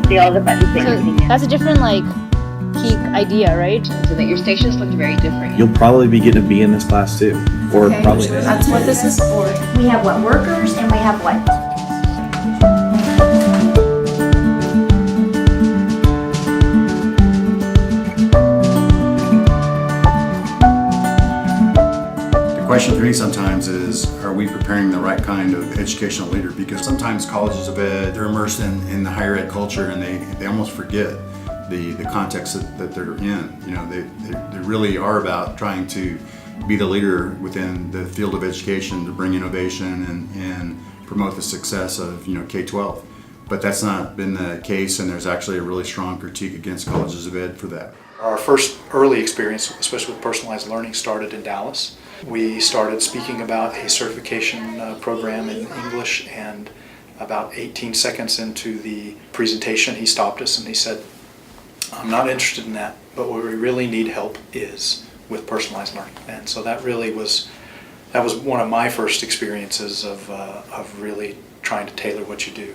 see all the funny things. So that's a different peak idea, right? So that your stations looked very different. You'll probably be getting a B in this class too, or Okay, probably. that's what this is for. We have what, workers, and we have what? The question for me sometimes is, are we preparing the right kind of educational leader? Because sometimes colleges of ed, they're immersed in the higher ed culture, and they almost forget the context that they're in. You know, they really are about trying to be the leader within the field of education to bring innovation and promote the success of, you know, K-12. But that's not been the case, and there's actually a really strong critique against colleges of ed for that. Our first early experience, especially with personalized learning, started in Dallas. We started speaking about a certification program in English, and about 18 seconds into the presentation he stopped us and he said, "I'm not interested in that, but what we really need help is with personalized learning." And so that was one of my first experiences of really trying to tailor what you do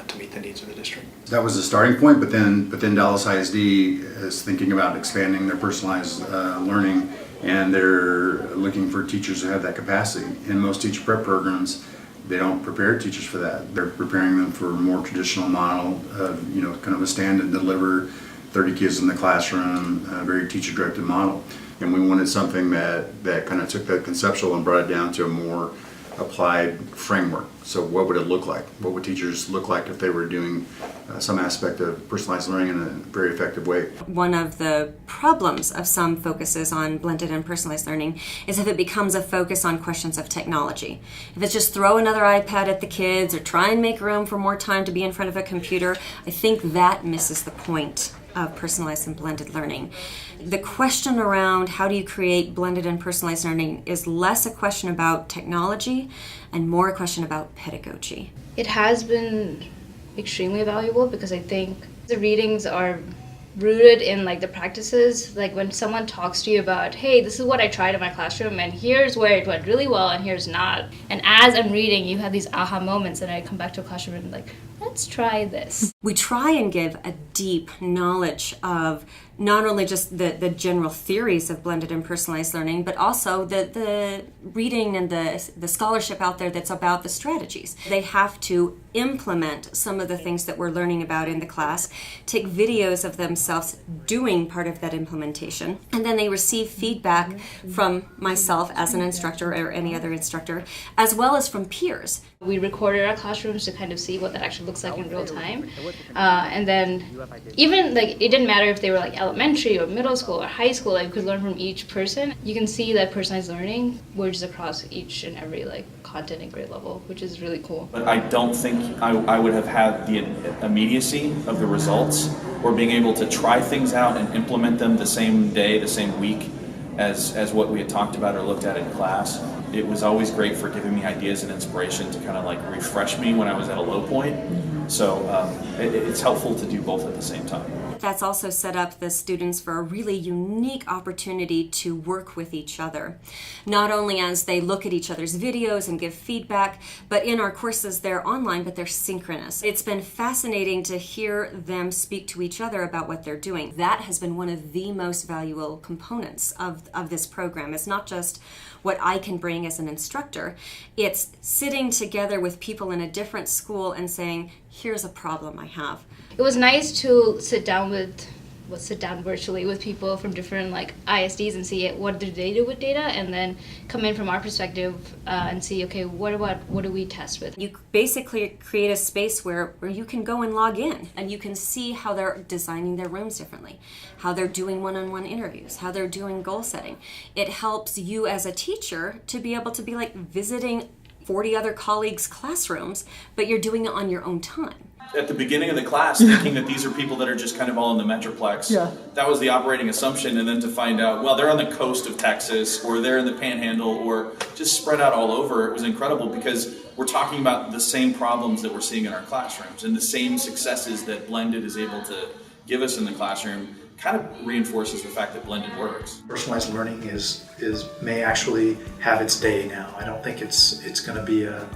to meet the needs of the district. That was the starting point, but then Dallas ISD is thinking about expanding their personalized learning, and they're looking for teachers who have that capacity. In most teacher prep programs, they don't prepare teachers for that. They're preparing them for a more traditional model of, you know, kind of a stand and deliver 30 kids in the classroom, a very teacher-directed model. And we wanted something that kind of took that conceptual and brought it down to a more applied framework. So what would it look like? What would teachers look like if they were doing some aspect of personalized learning in a very effective way? One of the problems of some focuses on blended and personalized learning is if it becomes a focus on questions of technology. If it's just throw another iPad at the kids or try and make room for more time to be in front of a computer, I think that misses the point of personalized and blended learning. The question around how do you create blended and personalized learning is less a question about technology and more a question about pedagogy. It has been extremely valuable because I think the readings are rooted in the practices. Like when someone talks to you about, hey, this is what I tried in my classroom and here's where it went really well and here's not. And as I'm reading, you have these aha moments and I come back to a classroom and let's try this. We try and give a deep knowledge of not only just the general theories of blended and personalized learning, but also the reading and the scholarship out there that's about the strategies. They have to implement some of the things that we're learning about in the class, take videos of themselves doing part of that implementation, and then they receive feedback from myself as an instructor or any other instructor, as well as from peers. We recorded our classrooms to kind of see what that actually looks like in real time. And then even it didn't matter if they were elementary or middle school or high school, we could learn from each person. You can see that personalized learning works across each and every content and grade level, which is really cool. But I don't think I would have had the immediacy of the results or being able to try things out and implement them the same day, the same week as what we had talked about or looked at in class. It was always great for giving me ideas and inspiration to kind of refresh me when I was at a low point. So it's helpful to do both at the same time. That's also set up the students for a really unique opportunity to work with each other. Not only as they look at each other's videos and give feedback, but in our courses they're online, but they're synchronous. It's been fascinating to hear them speak to each other about what they're doing. That has been one of the most valuable components of this program. It's not just what I can bring as an instructor. It's sitting together with people in a different school and saying, here's a problem I have. It was nice to sit down virtually with people from different ISDs and see what do they do with data, and then come in from our perspective and see, okay, what do we test with? You basically create a space where you can go and log in and you can see how they're designing their rooms differently, how they're doing one-on-one interviews, how they're doing goal setting. It helps you as a teacher to be able to be visiting 40 other colleagues' classrooms, but you're doing it on your own time. At the beginning of the class, thinking that these are people that are just kind of all in the Metroplex. Yeah. That was the operating assumption, and then to find out, well, they're on the coast of Texas, or they're in the Panhandle, or just spread out all over. It was incredible because we're talking about the same problems that we're seeing in our classrooms, and the same successes that blended is able to give us in the classroom kind of reinforces the fact that blended works. Personalized learning may actually have its day now. I don't think it's going to be a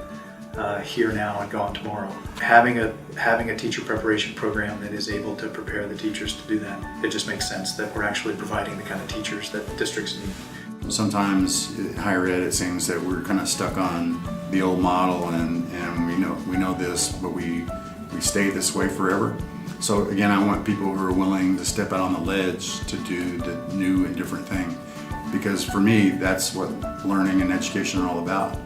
here now and gone tomorrow. Having a teacher preparation program that is able to prepare the teachers to do that, it just makes sense that we're actually providing the kind of teachers that districts need. Sometimes in higher ed it seems that we're kind of stuck on the old model and we know this, but we stay this way forever. So again, I want people who are willing to step out on the ledge to do the new and different thing. Because for me, that's what learning and education are all about.